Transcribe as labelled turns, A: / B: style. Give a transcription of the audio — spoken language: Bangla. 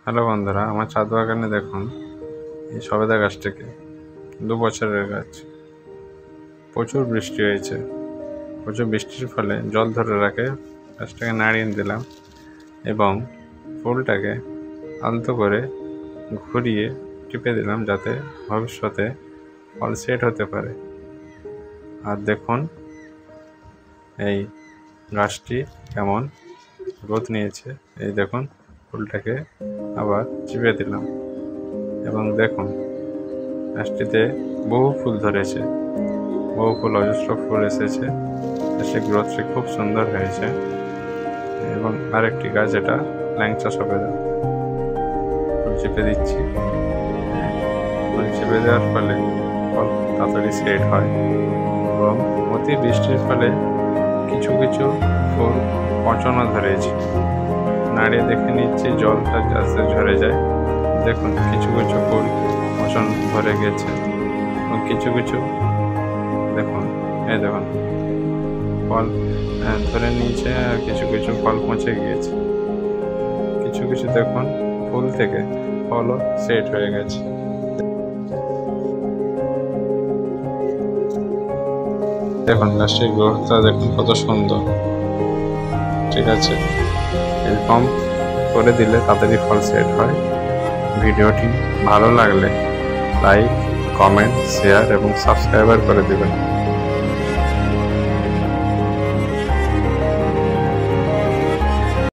A: হ্যালো বন্ধুরা, আমার ছাদ বাগানে দেখুন এই সবেদা গাছটাকে 2 বছরের গাছ। প্রচুর বৃষ্টি হয়েছে। প্রচুর বৃষ্টির ফলে জল ধরে রাখে গাছটাকে নাড়িয়ে দিলাম এবং ফুলটাকে আলতো করে ঘুরিয়ে টিপে দিলাম যাতে ভবিষ্যতে ফল সেট হতে পারে। আর দেখুন এই গাছটি কেমন গ্রোথ নিয়েছে। এই দেখুন ফুলটাকে আবার চিপে দিলাম এবং দেখুন গাছটিতে বহু ফুল ধরেছে, বহু ফুল, অজস্র ফুল এসেছে। সে গ্রোথটি খুব সুন্দর হয়েছে। এবং আরেকটি গাছ, এটা ল্যাংচা সবেদা, ফুল চেপে দিচ্ছি। ফুল চেপে দেওয়ার ফলে ফল তাড়াতাড়ি সেট হয় এবং অতি বৃষ্টির ফলে কিছু কিছু ফুল পচনও ধরেছে। নাড়িয়ে দেখে নিচ্ছি জলটা আস্তে ঝরে যায়। দেখুন কিছু কিছু ফুল পচন ধরে গেছে এবং কিছু কিছু দেখুন ফল ধরে নিয়েছে আর কিছু কিছু ফল পচে গিয়েছে। কিছু কিছু দেখুন ফুল থেকে ফলও সেট হয়ে গেছে। দেখুন গাছটির গ্রোথটা দেখুন কত সুন্দর। ঠিক আছে, এরকম করে দিলে তাড়াতাড়ি ফল সেট হয়। ভিডিওটি ভালো লাগলে লাইক, কমেন্ট, শেয়ার এবং সাবস্ক্রাইবার করে দেবেন।